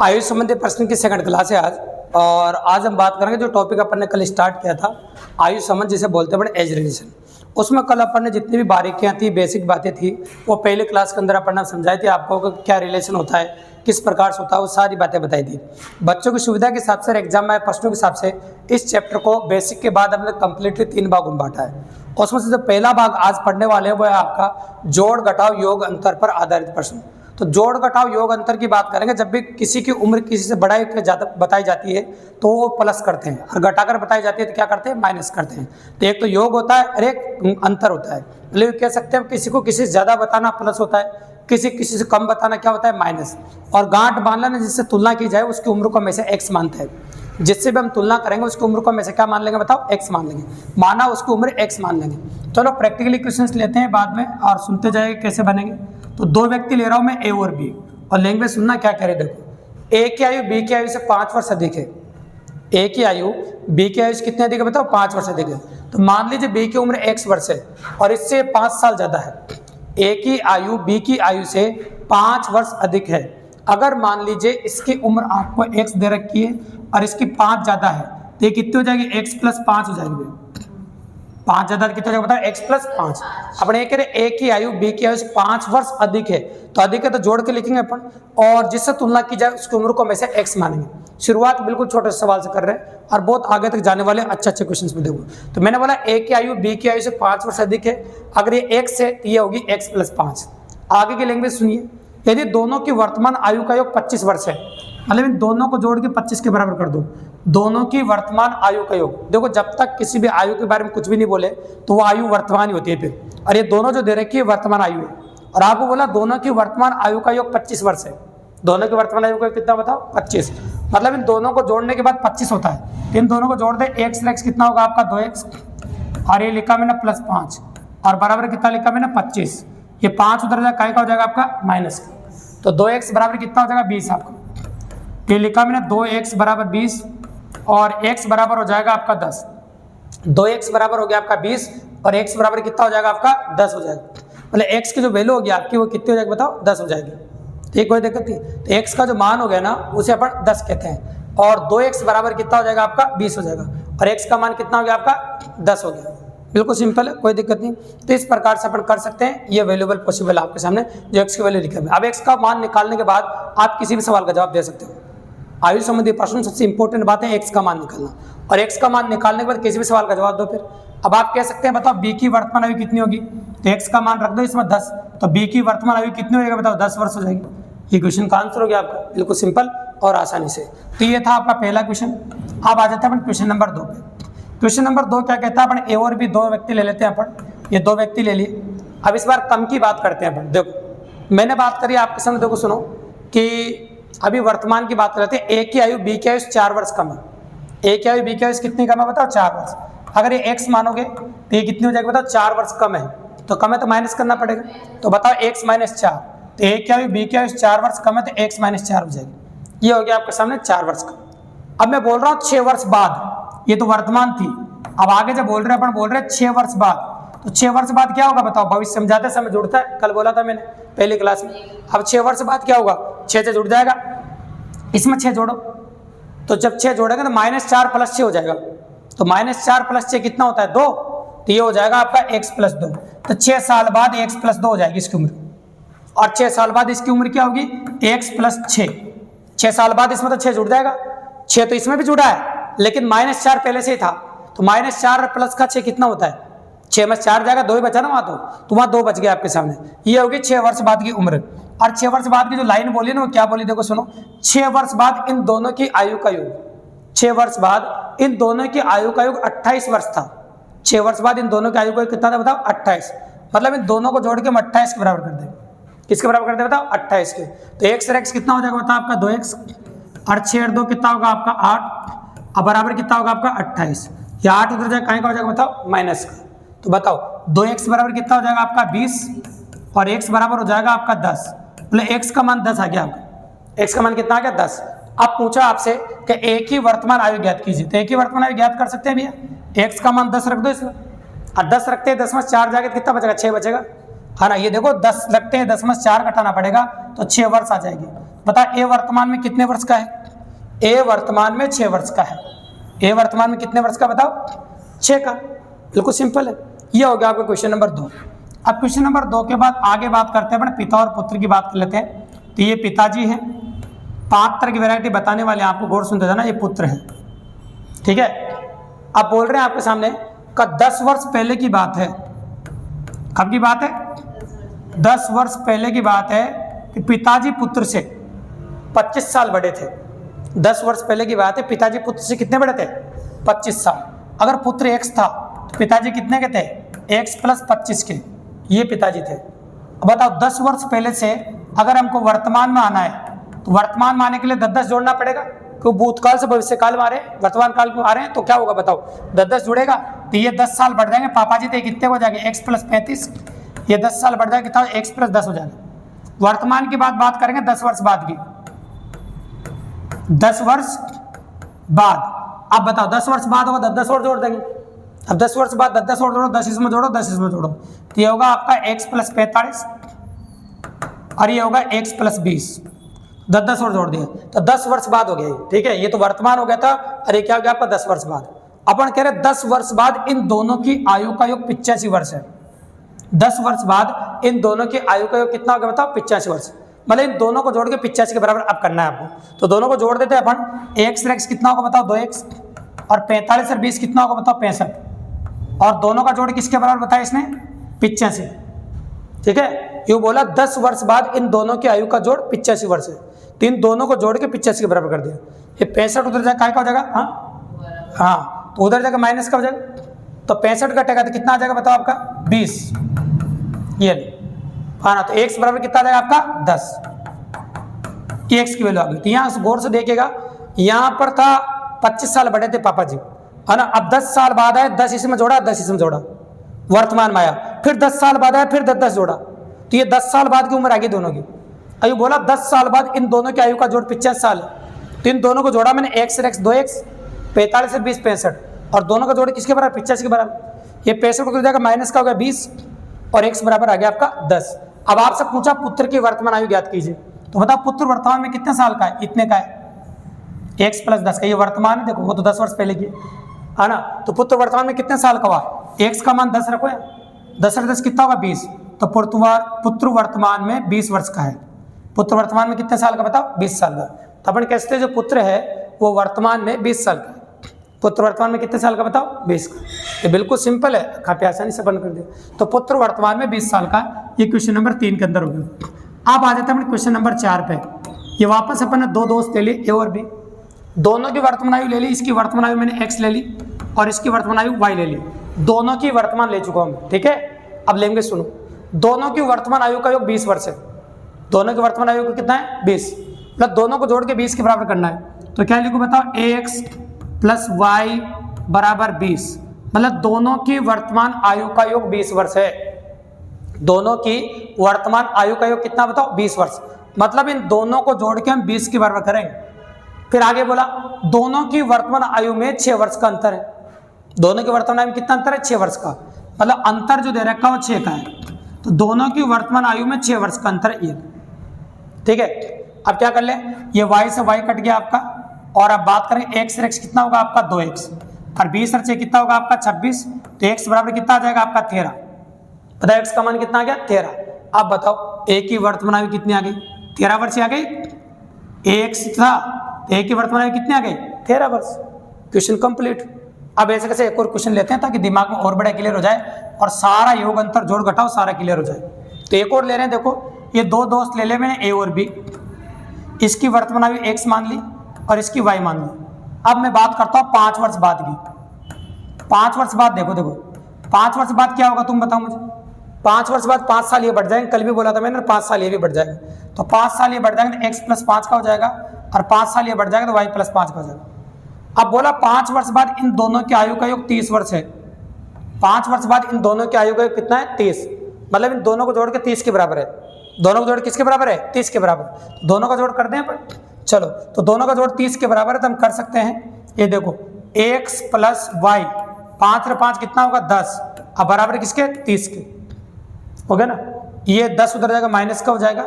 आयु संबंधी प्रश्न की सेकंड क्लास है आज। और आज हम बात करेंगे जो टॉपिक अपन ने कल स्टार्ट किया था आयु संबंध, जिसे बोलते हैं एज रिलेशन। उसमें कल अपन ने जितनी भी बारीकियां थी, बेसिक बातें थी, वो पहले क्लास के अंदर अपन ने समझाई थी आपको कि क्या रिलेशन होता है, किस प्रकार से होता है, वो सारी बातें बताई थी। बच्चों की सुविधा के हिसाब से, एग्जाम में प्रश्नों के हिसाब से इस चैप्टर को बेसिक के बाद हमने कंप्लीटली 3 भागों में बांटा है। उसमें से जो पहला भाग आज पढ़ने वाले हैं वो है आपका जोड़ घटाव योग अंतर पर आधारित प्रश्न। तो जोड़ घटाव योग अंतर की बात करेंगे, जब भी किसी की उम्र किसी से बढ़ाई बताई जाती है तो वो प्लस करते हैं, और घटाकर बताई जाती है तो क्या करते हैं, माइनस करते हैं। तो एक तो योग होता है और एक अंतर होता है। मतलब कह सकते हैं किसी को किसी से ज़्यादा बताना प्लस होता है, किसी से कम बताना क्या होता है, माइनस। और गांठ बांध लेना जिससे तुलना की जाए उसकी उम्र को हमेशा एक्स मानते हैं। जिससे भी हम तुलना करेंगे उसकी उम्र को हमेशा क्या मान लेंगे, बताओ, एक्स मान लेंगे। माना उसकी उम्र एक्स मान लेंगे। चलो प्रैक्टिकली क्वेश्चंस लेते हैं बाद में और सुनते जाएंगे कैसे बनेंगे। तो 2 व्यक्ति ले रहा हूं मैं, ए और बी, और लैंग्वेज सुनना क्या कह रहे। देखो, ए की आयु बी की आयु से 5 वर्ष अधिक है। ए की आयु बी की आयु से कितने अधिक है, बताओ, 5 वर्ष अधिक है। तो मान लीजिए बी की उम्र x वर्ष है और इससे 5 साल ज़्यादा है। ए की आयु बी की आयु से 5 वर्ष अधिक है। अगर मान लीजिए इसकी उम्र आपको x दे रखी है और इसकी 5 ज़्यादा है, तो ये कितनी हो जाएगी, x + 5 हो जाएगी। 5 ज़्यादा कितना हो जाएगा, बताओ, x + 5। अपन ये कह रहे ए की आयु बी की आयु से 5 वर्ष अधिक है, तो अधिक है तो जोड़ के लिखेंगे अपन, और जिससे तुलना की जाए उसकी उम्र को हमेशा x मानेंगे। शुरुआत बिल्कुल छोटे सवाल से कर रहे हैं और बहुत आगे तक जाने वाले अच्छे क्वेश्चंस में देखो। तो मैंने बोला ए की आयु बी की आयु से 5 वर्ष अधिक है, अगर ये x है तो ये होगी x + 5। आगे की लैंग्वेज सुनिए, यदि दोनों की वर्तमान आयु का योग 25 वर्ष है, मतलब इन दोनों को जोड़ के 25 के बराबर कर दो। दोनों की वर्तमान आयु का योग, देखो जब तक किसी भी आयु के बारे में कुछ भी नहीं बोले तो वो आयु वर्तमान ही होती है फिर। और ये दोनों जो दे रखी है वर्तमान आयु है, और आपको बोला दोनों की वर्तमान आयु का योग 25 वर्ष है। दोनों की वर्तमान आयु का कितना, बताओ, 25। मतलब इन दोनों को जोड़ने के बाद 25 होता है। इन दोनों को जोड़ दे, x x कितना होगा आपका 2x, और ये लिखा मैंने +5, और बराबर कितना लिखा मैंने 25। ये 5 उधर जाएगा, काय का हो जाएगा आपका माइनस का। तो 2x बराबर कितना हो जाएगा 20 आपका। ये लिखा मैंने 2x बराबर 20, और x बराबर हो जाएगा आपका 10। 2x बराबर हो गया आपका 20 और x बराबर कितना हो जाएगा आपका 10 हो जाएगा। मतलब x की जो वैल्यू होगी आपकी वो कितनी हो जाएगी, बताओ, 10 हो जाएगी। ठीक, कोई दिक्कत नहीं। तो x का जो मान हो गया ना उसे अपन 10 कहते हैं, और 2x बराबर कितना हो जाएगा आपका 20 हो जाएगा, और x का मान कितना हो गया आपका 10 हो गया। बिल्कुल सिंपल है, कोई दिक्कत नहीं। तो इस प्रकार से अपन कर सकते हैं। ये वैल्यूबल पॉसिबल आपके सामने जो x की वैल्यू लिखा है। अब x का मान निकालने के बाद आप किसी भी सवाल का जवाब दे सकते हो। आयु संबंधी प्रश्न सबसे इंपॉर्टेंट बात है x का मान निकालना, और x का मान निकालने के बाद किसी भी सवाल का जवाब दो। फिर अब आप कह सकते हैं, बताओ b की वर्तमान आयु कितनी होगी, तो x का मान रख दो इसमें 10, तो b की वर्तमान आयु कितनी होगी, बताओ, 10 वर्ष हो जाएगी। ये क्वेश्चन का आंसर हो गया आपका, बिल्कुल सिंपल और आसानी से। तो ये था आपका पहला क्वेश्चन। अब आ जाते हैं अपन क्वेश्चन नंबर 2 पे। क्वेश्चन नंबर 2 क्या कहता है, अपन ए और बी 2 व्यक्ति ले लेते हैं अपन। ये 2 व्यक्ति ले लिए। अब इस बार कम की बात करते हैं अपन। देखो मैंने बात करी आपके सामने, देखो सुनो कि अभी वर्तमान की बात करते हैं। ए की आयु बी की आयु से 4 वर्ष कम है। ए की आयु बी की आयु से कितनी कम है, बताओ, 4 वर्ष। अगर ये x मानोगे तो ये कितनी हो जाएगी, बताओ, 4 वर्ष कम है। तो कम है तो माइनस करना पड़ेगा, तो बताओ x - 4। तो ए की आयु बी की आयु से 4 वर्ष कम है तो x - 4 हो जाएगी। ये हो गया आपके सामने 4 वर्ष का। अब मैं बोल रहा हूँ 6 वर्ष बाद, ये तो वर्तमान थी। अब आगे जब बोल रहे हैं अपन, बोल रहे हैं 6 वर्ष बाद। तो 6 वर्ष बाद क्या होगा, बताओ, भविष्य समझाते समय जुड़ता है, कल बोला था मैंने पहली क्लास में। अब 6 वर्ष बाद क्या होगा, 6 से जुड़ जाएगा, इसमें 6 जोड़ो। तो जब 6 जोड़ेंगे तो -4 + 6 हो जाएगा। तो -4 + 6 कितना होता है, 2। तो ये हो जाएगा आपका x + 2। तो 6 साल बाद x + 2 हो जाएगी इसकी उम्र, और 6 साल बाद इसकी उम्र क्या होगी, x + 6। 6 साल बाद इसमें तो 6 जुड़ जाएगा। 6 तो इसमें भी जुड़ा है, लेकिन -4 पहले से ही था। तो -4 + का 6 कितना होता है, 6 में 4 जाएगा, 2 ही बचा ना वहाँ, तो वहाँ 2 बच गया आपके सामने। ये होगी 6 वर्ष बाद की उम्र। और 6 वर्ष बाद की जो लाइन बोली ना वो क्या बोली, देखो सुनो, 6 वर्ष बाद इन दोनों की आयु का योग, 6 वर्ष बाद इन दोनों की आयु का योग 28 वर्ष था। 6 वर्ष बाद इन दोनों की आयु का कितना था, बताओ, 28। मतलब इन दोनों को जोड़ के हम 28 के बराबर कर दें। किसके बराबर कर दे, बताओ, 28 के। तो x और x कितना हो जाएगा, बताओ, आपका 2x, और 6 और 2 कितना होगा आपका 8, और बराबर कितना होगा आपका 28। या 8 उधर जाएगा, कहीं का हो जाएगा, बताओ, माइनस का। तो बताओ 2x बराबर कितना हो जाएगा आपका 20, और x बराबर हो जाएगा आपका 10। मतलब x का मान 10 आ गया आपका। x का मान कितना आ गया, 10। अब पूछा आपसे कि a की वर्तमान आयु ज्ञात कीजिए, तो a की वर्तमान आयु ज्ञात कर सकते हैं भैया। x का मान 10 रख दो इसमें, और 10 रखते हैं 10 में 4 जाएगा कितना बचेगा, 6 बचेगा, है ना। ये देखो 10 रखते हैं 10 में 4 घटाना पड़ेगा तो 6 वर्ष आ जाएगी। बता ए वर्तमान में कितने वर्ष का है? ए वर्तमान में 6 वर्ष का है। ए वर्तमान में कितने वर्ष का बताओ? 6 का। बिल्कुल सिंपल है। ये हो गया आपका क्वेश्चन नंबर 2। अब क्वेश्चन नंबर 2 के बाद आगे बात करते हैं अपने पिता और पुत्र की बात कर लेते हैं। तो ये पिताजी हैं, 5 तरह की वैरायटी बताने वाले हैं आपको, गौर सुनते जाना। ये पुत्र है, ठीक है। अब बोल रहे हैं आपके सामने का 10 वर्ष पहले की बात है। कब की बात है? 10 वर्ष पहले की बात है कि पिताजी पुत्र से 25 साल बड़े थे। 10 वर्ष पहले की बात है, पिताजी पुत्र से कितने बड़े थे? 25 साल। अगर पुत्र x था तो पिताजी कितने के थे? x + 25 के, ये पिताजी थे। अब बताओ 10 वर्ष पहले से अगर हमको वर्तमान में आना है तो वर्तमान में आने के लिए 10-10 जोड़ना पड़ेगा, क्योंकि भूतकाल से भविष्यकाल में आ रहे हैं, वर्तमान काल में आ रहे हैं, तो क्या होगा बताओ? 10-10 जुड़ेगा तो ये 10 साल बढ़ जाएंगे। पापा जी थे कितने हो जाएंगे? x + 35, ये 10 साल बढ़ जाएगा कितना? x + 10 हो जाएगा। वर्तमान की बात करेंगे 10 वर्ष बाद की, 10 वर्ष बाद। अब बताओ 10 वर्ष बाद होगा 10-10 और जोड़ देंगे। अब 10 वर्ष बाद 10-10 और जोड़ो, 10 इसमें जोड़ो, 10 इसमें जोड़ो, तो ये होगा आपका x + 45 और ये होगा x + 20। 10-10 और जोड़ दिए तो 10 वर्ष बाद हो गया, ठीक है। ये तो वर्तमान हो गया था, अरे क्या हो गया आपका? 10 वर्ष बाद। अपन कह रहे 10 वर्ष बाद इन दोनों की आयु का योग 85 वर्ष है। 10 वर्ष बाद इन दोनों की आयु का योग कितना हो गया बताओ? 85 वर्ष। मतलब इन दोनों को जोड़ के 85 के बराबर अब करना है आपको। तो दोनों को जोड़ देते हैं अपन। x और x कितना होगा बताओ? 2x। और 45 और 20 कितना होगा बताओ? 65। और दोनों का जोड़ किसके बराबर बताया इसने? 85, ठीक है। यूँ बोला 10 वर्ष बाद इन दोनों की आयु का जोड़ 85 वर्ष है, तो इन दोनों को जोड़ के 85 के बराबर कर दिया। ये 65 उधर जाए काय का हो जाएगा? हाँ, तो उधर जाकर माइनस का हो जाएगा, तो 65 कटेगा तो कितना आ जाएगा बताओ आपका? 20। ये हाँ ना, तो x बराबर कितना आ जाएगा आपका? 10 की x की वैल्यू आ गई। तो यहाँ गौर से देखिएगा, यहाँ पर था 25 साल बड़े थे पापा जी, है ना। अब 10 साल बाद आए, 10 इसमें जोड़ा, 10 इसमें जोड़ा, वर्तमान में आया। फिर 10 साल बाद आया, फिर 10-10 जोड़ा, तो ये 10 साल बाद की उम्र आ गई दोनों की। अभी बोला 10 साल बाद इन दोनों की आयु का जोड़ 85 साल है, तो इन दोनों को जोड़ा मैंने x और x, 2x, 45 और 20, 65, और दोनों का जोड़ किसके बराबर? 85 के बराबर। ये 65 को जाएगा माइनस का हो गया 20 और x बराबर आ गया आपका 10। अब आपसे पूछा पुत्र की वर्तमान आयु ज्ञात कीजिए, तो बताओ पुत्र वर्तमान में कितने साल का है? इतने का है, x + 10 का। ये वर्तमान है, देखो वो तो 10 वर्ष पहले की है ना। तो पुत्र वर्तमान में कितने साल का हुआ? x का मान 10 रखो, 10 और 10 कितना होगा? 20। तो पुत्र वर्तमान में 20 वर्ष का है। पुत्र वर्तमान में कितने साल का बताओ? 20 साल का। तो अपन कहते हैं जो पुत्र है वो वर्तमान में 20 साल का है। पुत्र वर्तमान में कितने साल का बताओ? 20 का। ये बिल्कुल सिंपल है, काफी आसानी से अपन कर दिया। तो पुत्र वर्तमान में 20 साल का, ये क्वेश्चन नंबर 3 के अंदर हो गया। अब आ जाते हैं अपने क्वेश्चन नंबर 4 पे। ये वापस अपन ने 2 दोस्त ले लिए, ए और बी, दोनों की वर्तमान आयु ले ली। इसकी वर्तमान आयु मैंने x ले ली और इसकी वर्तमान आयु y ले ली। दोनों की वर्तमान ले चुका हूँ, ठीक है। अब लेंगे, सुनो, दोनों की वर्तमान आयु का योग 20 वर्ष है। दोनों की वर्तमान आयु का कितना है? 20। मतलब दोनों को जोड़ के 20 के बराबर करना है, तो क्या लिखूँ बताओ? ax + y = 20। मतलब दोनों की वर्तमान आयु का योग 20 वर्ष है। दोनों की वर्तमान आयु का योग कितना बताओ? 20 वर्ष। मतलब इन दोनों को जोड़ के हम 20 के बराबर करेंगे। फिर आगे बोला दोनों की वर्तमान आयु में 6 वर्ष का अंतर है। दोनों की वर्तमान आयु में कितना अंतर है? 6 वर्ष का। मतलब अंतर जो दे रखा है वो 6 का है। तो दोनों की वर्तमान आयु में 6 वर्ष का अंतर है ये, ठीक है। अब क्या कर ले, ये y से y कट गया आपका, और अब बात करें x और x कितना होगा आपका? 2x, और 20 और 6 कितना होगा आपका? 26। तो x बराबर कितना आ जाएगा आपका? 13। बताओ x का मान कितना आ गया? 13। अब बताओ a की वर्तमान आयु कितनी आ गई? 13 वर्ष आ गई। ax था, a की वर्तमान आयु कितनी आ गई? 13 वर्ष। Question complete. अब ऐसे कैसे एक और क्वेश्चन लेते हैं ताकि दिमाग में और बड़ा क्लियर हो जाए और सारा योग अंतर जोड़ घटाओ सारा क्लियर हो जाए। तो एक और ले रहे हैं, देखो ये 2 दोस्त ले ले मैंने, ए और बी। इसकी वर्तमान आयु x मान ली और इसकी y मान ली। अब मैं बात करता हूँ 5 वर्ष बाद की। 5 वर्ष बाद देखो 5 वर्ष बाद क्या होगा तुम बताओ मुझे? 5 वर्ष बाद 5 साल ये बढ़ जाएंगे, कल भी बोला था मैंने, 5 साल ये भी बढ़ जाएगा। तो 5 साल ये बढ़ जाएंगे तो x + 5 का हो जाएगा, और 5 साल ये बढ़ जाएगा तो y + 5 का हो जाएगा। अब बोला 5 वर्ष बाद इन दोनों की आयु का योग 30 वर्ष है। 5 वर्ष बाद इन दोनों की आयु का योग कितना है? 30। मतलब इन दोनों को जोड़ के 30 के बराबर है। दोनों को जोड़ किसके बराबर है? 30 के बराबर। दोनों का जोड़ कर दें पर, चलो, तो दोनों का जोड़ 30 के बराबर है तो हम कर सकते हैं। ये देखो x + y, 5 और 5 कितना होगा? 10। अब बराबर किसके? 30 के, हो गया ना। ये 10 उधर जाएगा माइनस का हो जाएगा,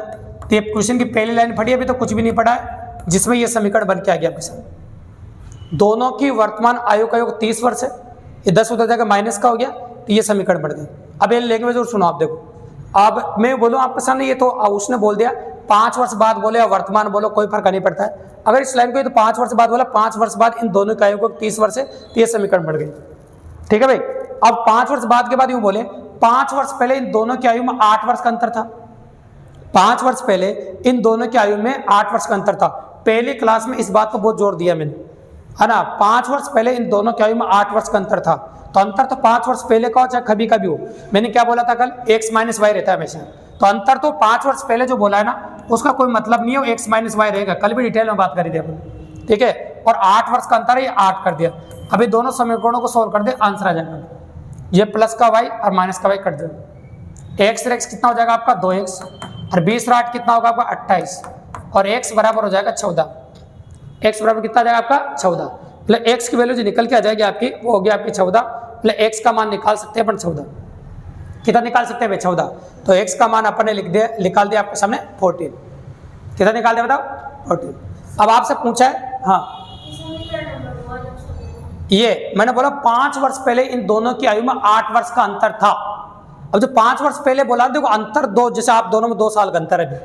तो ये क्वेश्चन की पहली लाइन पढ़ी, अभी तो कुछ भी नहीं पढ़ा है, जिसमें ये समीकरण बन के आ गया आपके सामने। दोनों की वर्तमान आयु का योग 30 वर्ष है, ये 10 उधर जाकर माइनस का हो गया, तो ये समीकरण बढ़ गया। अब ये लैंग्वेज और सुनो आप, देखो अब मैं बोलूँ आपके सामने, ये तो उसने बोल दिया 5 वर्ष बाद बोले या वर्तमान बोलो, कोई फर्क नहीं पड़ता है। अगर इस लाइन को तो 5 वर्ष बाद बोला, 5 वर्ष बाद इन दोनों की आयु को 30 वर्ष है, तो ये समीकरण बढ़ गई। ठीक है भाई। अब 5 वर्ष बाद के बाद यूं बोले 5 वर्ष पहले इन दोनों की आयु में 8 वर्ष का अंतर था। 5 वर्ष पहले इन दोनों की आयु में 8 वर्ष का अंतर था। पहली क्लास में इस बात को बहुत जोर दिया मैंने, है ना। 5 वर्ष पहले इन दोनों की आयु में 8 वर्ष का अंतर था, तो अंतर तो 5 वर्ष पहले का हो चाहे कभी का भी हो। मैंने क्या बोला था कल, x माइनस वाई रहता है हमेशा, तो अंतर तो 5 वर्ष पहले जो बोला है ना, उसका कोई मतलब नहीं है, x माइनस वाई रहेगा। कल भी डिटेल में बात करी थी अपन, ठीक है। और 8 वर्ष का अंतर है, ये 8 कर दिया। अभी दोनों समीकरणों को सोल्व कर दे, आंसर आ जाएगा। ये प्लस का y और माइनस का y कट जाएगा। x से x कितना हो जाएगा आपका 2x, और 20 और 8 कितना होगा आपका 28, और x बराबर हो जाएगा 14। x बराबर कितना आ जाएगा आपका 14, मतलब x की वैल्यू जो निकल के आ जाएगी आपकी, वो हो गया आपकी 14, मतलब x का मान निकाल सकते हैं अपन 14। कितना निकाल सकते हैं भाई 14, तो x का मान अपन ने निकाल दिया आपके सामने 14। कितना निकाल दिया बताओ 14। अब आपसे पूछा है, हाँ ये मैंने बोला 5 वर्ष पहले इन दोनों की आयु में 8 वर्ष का अंतर था। अब जो 5 वर्ष पहले बोला, देखो अंतर 2, जैसे आप दोनों में 2 साल का अंतर है,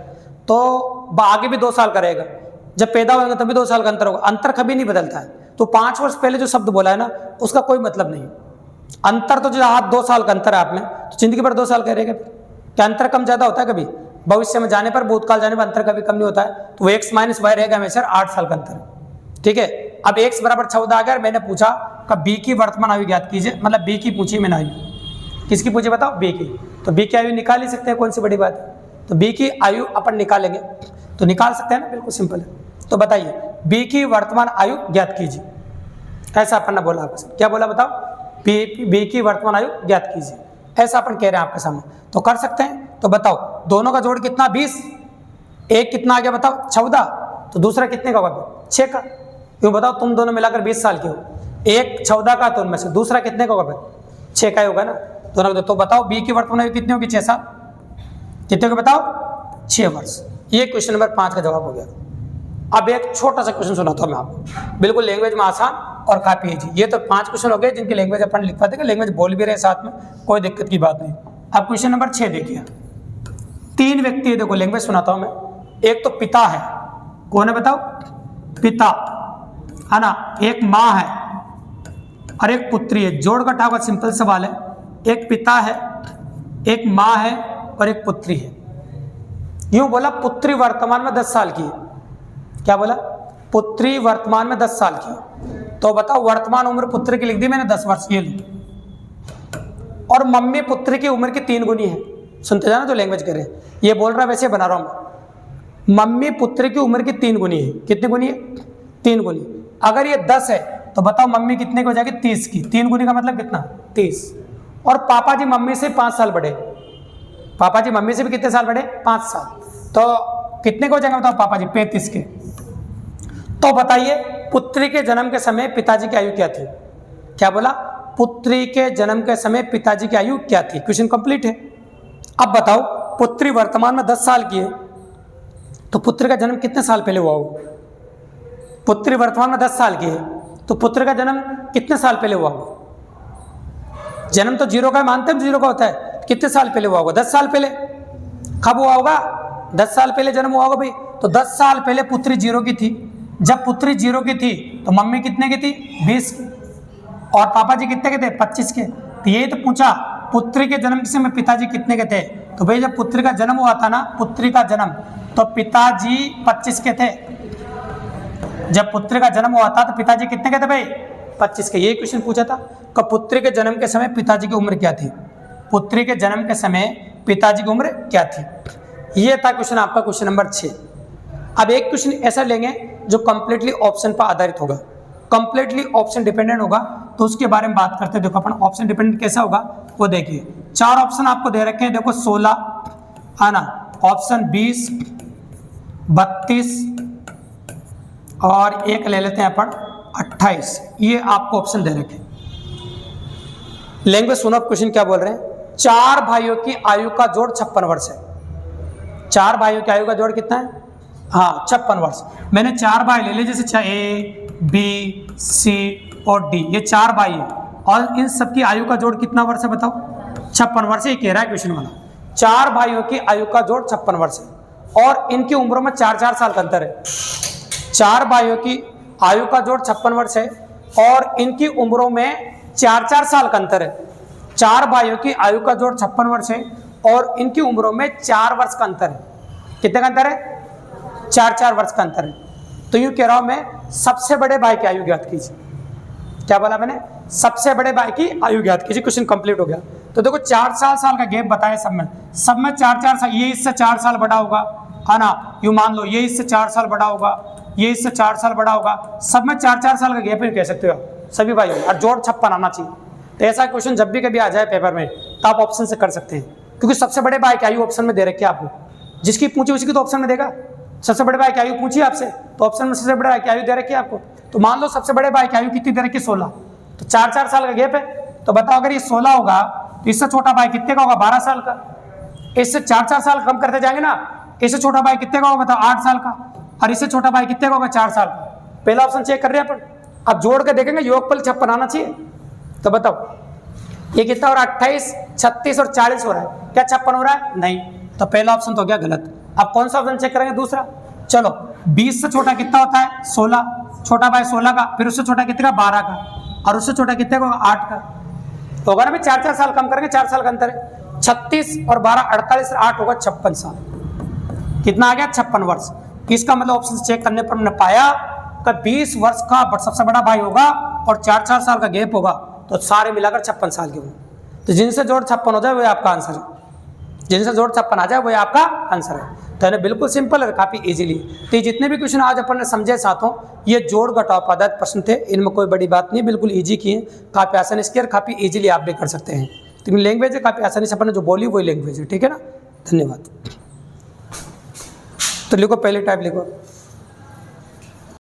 तो आगे भी 2 साल का रहेगा, जब पैदा होंगे तभी 2 साल का अंतर होगा, अंतर कभी नहीं बदलता है। तो 5 वर्ष पहले जो शब्द बोला है ना, उसका कोई मतलब नहीं। अंतर तो जो आप 2 साल का अंतर है आप में, तो जिंदगी भर 2 साल का रहेगा। क्या अंतर कम ज्यादा होता है कभी? भविष्य में जाने पर, भूतकाल जाने पर अंतर कभी कम नहीं होता है। तो वो x माइनस वाई रहेगा हमेशा, 8 साल का अंतर। ठीक है। अब x बराबर 14 आ गया, मैंने पूछा कि b की वर्तमान आयु ज्ञात कीजिए, मतलब b की पूछी मैंने आयु। किसकी पूछी बताओ? b की। तो b की आयु निकाल ही सकते हैं, कौन सी बड़ी बात है। तो b की आयु अपन निकालेंगे, तो निकाल सकते हैं ना, बिल्कुल सिंपल है। तो बताइए b की वर्तमान आयु ज्ञात कीजिए, ऐसा अपन ने बोला आपसे। क्या बोला बताओ? b की वर्तमान आयु ज्ञात कीजिए, ऐसा अपन कह रहे हैं आपके सामने। तो कर सकते हैं। तो बताओ दोनों का जोड़ कितना 20, एक कितना आ गया बताओ 14, तो दूसरा कितने का होगा 6 का। क्यों बताओ, तुम दोनों मिलाकर 20 साल के हो, एक 14 का तो उनमें से दूसरा कितने का होगा? 6 का ही होगा ना दोनों का। तो बताओ b की वर्तमान आयु कितनी होगी? 6 साल। कितने को बताओ? 6 वर्ष। ये क्वेश्चन नंबर 5 का जवाब हो गया। अब एक छोटा सा क्वेश्चन सुनाता हूं मैं आपको, बिल्कुल लैंग्वेज में आसान और काफी इजी। ये तो 5 क्वेश्चन हो गए जिनकी लैंग्वेज अपन लिख पाते हैं, लैंग्वेज बोल भी रहे साथ में, कोई दिक्कत की बात नहीं। अब क्वेश्चन नंबर 6 देखिए। 3 व्यक्ति है, देखो लैंग्वेज सुनाता हूं मैं। एक तो पिता है, कौन है बताओ? पिता है ना, एक माँ है और एक पुत्री है। जोड़ घटा हुआ सिंपल सवाल है। एक पिता है, एक माँ है और एक पुत्री है। यूं बोला पुत्री वर्तमान में 10 साल की है। क्या बोला? पुत्री वर्तमान में 10 साल की। तो बताओ वर्तमान उम्र पुत्री की लिख दी मैंने 10 वर्ष, ये लो। और मम्मी पुत्री की उम्र की 3 गुनी है। सुनते जाना जो लैंग्वेज कर रहे हैं, ये बोल रहा है वैसे बना रहा हूं मैं। मम्मी पुत्री की उम्र की 3 गुनी है। कितनी गुनी है? 3 गुनी। अगर ये 10 है तो बताओ मम्मी कितने की हो जाएगी? 30 की। 3 गुनी का मतलब कितना? 30। और पापा जी मम्मी से 5 साल बड़े। पापा जी मम्मी से भी कितने साल बड़े? 5 साल। तो कितने को हो जाएंगे बताओ पापा जी? 35 के। तो बताइए पुत्री के जन्म के समय पिताजी की आयु क्या थी? क्या बोला? पुत्री के जन्म के समय पिताजी की आयु क्या थी? क्वेश्चन कंप्लीट है। अब बताओ पुत्री वर्तमान में 10 साल की है, तो पुत्री का जन्म कितने साल पहले हुआ होगा? पुत्री वर्तमान में 10 साल की है, तो पुत्र का जन्म कितने साल पहले हुआ होगा? जन्म तो 0 का मानते हैं, 0 का होता है। कितने साल पहले हुआ होगा? 10 साल पहले। कब हुआ होगा? 10 साल पहले जन्म हुआ होगा भाई। तो 10 साल पहले पुत्री 0 की थी। जब पुत्री 0 की थी तो मम्मी कितने की थी? 20 की। और पापा जी कितने के थे? 25 के। तो ये तो पूछा पुत्री के जन्म के समय पिताजी कितने के थे? तो भाई जब पुत्री का जन्म हुआ था ना, पुत्री का जन्म, तो पिताजी 25 के थे। जब पुत्री का जन्म हुआ था तो पिताजी कितने के थे भाई? 25 के। ये क्वेश्चन पूछा था कि पुत्री के जन्म के समय पिताजी की उम्र क्या थी? पुत्री के जन्म के समय पिताजी की उम्र क्या थी? ये था क्वेश्चन आपका, क्वेश्चन नंबर 6। अब एक क्वेश्चन ऐसा लेंगे जो कंप्लीटली ऑप्शन पर आधारित होगा, कंप्लीटली ऑप्शन डिपेंडेंट होगा, तो उसके बारे में बात करते हैं। देखो अपन ऑप्शन डिपेंडेंट कैसा होगा वो देखिए। 4 ऑप्शन आपको दे रखे हैं, देखो 16 है ना, ऑप्शन 20, 32 और एक ले लेते हैं अपन 28। ये आपको ऑप्शन दे रखे हैं। लैंग्वेज सुनो, क्वेश्चन क्या बोल रहे हैं? 4 भाइयों की आयु का जोड़ 56 वर्ष है। 4 भाइयों की आयु का जोड़ कितना है? हाँ 56 वर्ष। मैंने 4 भाई ले लिए, जैसे ए बी सी और डी, ये 4 भाई है और इन सबकी आयु का जोड़ कितना वर्ष है बताओ? 56 वर्ष। ये कह रहा है क्वेश्चन वाला, 4 भाइयों की आयु का जोड़ 56 वर्ष है और इनकी उम्रों में 4-4 साल का अंतर है। 4 भाइयों की आयु का जोड़ 56 वर्ष है और इनकी उम्रों में 4-4 साल का अंतर है। 4 भाइयों की आयु का जोड़ 56 वर्ष है और इनकी उम्रों में 4 वर्ष का अंतर है। कितने का अंतर है? 4-4 वर्ष का अंतर है। तो यूं कह रहा हूं मैं, सबसे बड़े भाई की आयु ज्ञात कीजिए। क्या बोला मैंने? सबसे बड़े भाई की आयु ज्ञात कीजिए। क्वेश्चन कंप्लीट हो गया। तो देखो 4-4 साल का गैप बताया सब में 4-4 साल। ये इससे 4 साल बड़ा होगा, है ना? यूं मान लो ये इससे 4 साल बड़ा होगा, ये इससे 4 साल बड़ा होगा, सब में 4-4 साल का गैप ही कह सकते हो सभी भाइयों, और जोड़ 56 आना चाहिए। तो ऐसा क्वेश्चन जब भी कभी आ जाए पेपर में तो आप ऑप्शन से कर सकते हैं, क्योंकि सबसे बड़े भाई की आयु ऑप्शन में दे रखी है आपको। जिसकी पूछी उसी की तो ऑप्शन में देगा। सबसे बड़े भाई की आयु पूछी आपसे तो ऑप्शन में सबसे बड़े भाई की आयु दे रखी है आपको। तो मान लो सबसे बड़े भाई की आयु कितनी दे रखी है? 16। तो 4-4 साल का गैप है। तो बताओ अगर ये 16 होगा तो इससे छोटा भाई कितने का होगा? 12 साल का। इससे 4-4 साल कम करते जाएंगे ना, इससे छोटा भाई कितने का होगा बताओ? 8 साल का। और इससे छोटा भाई कितने का होगा? 4 साल का। पहला ऑप्शन चेक कर रहे हैं अपन। अब जोड़ के देखेंगे योगफल 56 आना चाहिए। तो बताओ ये कितना हो रहा है? 28, 36 और 40 हो रहा है। क्या 56 हो रहा है? नहीं। तो पहला ऑप्शन तो हो गया गलत। अब कौन सा ऑप्शन चेक करेंगे? दूसरा। चलो 20 से छोटा कितना होता है? 16। छोटा भाई 16 का, फिर उससे छोटा कितने का? 12 का, और उससे छोटा कितने का होगा? 8 का। तो होगा ना भाई 4-4 साल कम करेंगे, 4 साल का अंतर है। 36 और 12 48 और 8 होगा 56 साल। कितना आ गया? 56 वर्ष। इसका मतलब ऑप्शन चेक करने पर हमने पाया कि 20 वर्ष का सबसे बड़ा भाई होगा और 4-4 साल का गैप होगा, तो सारे मिलाकर 56 साल के होंगे। तो जिनसे जोड़ 56 हो जाए वही आपका आंसर है। जिनसे जोड़ 56 आ जाए वही आपका आंसर है। तो यानी बिल्कुल सिंपल है, काफ़ी इजीली। तो ये जितने भी क्वेश्चन आज अपन ने समझे साथों, ये जोड़ घटाव पदार्थ प्रश्न थे। इनमें कोई बड़ी बात नहीं, बिल्कुल इजी किए, काफ़ी आसानी से, काफ़ी इजीली आप भी कर सकते हैं। तो लैंग्वेज है काफ़ी आसानी से अपन ने जो बोली वही लैंग्वेज है। ठीक है ना? धन्यवाद। तो लिखो, पहले टाइप लिखो।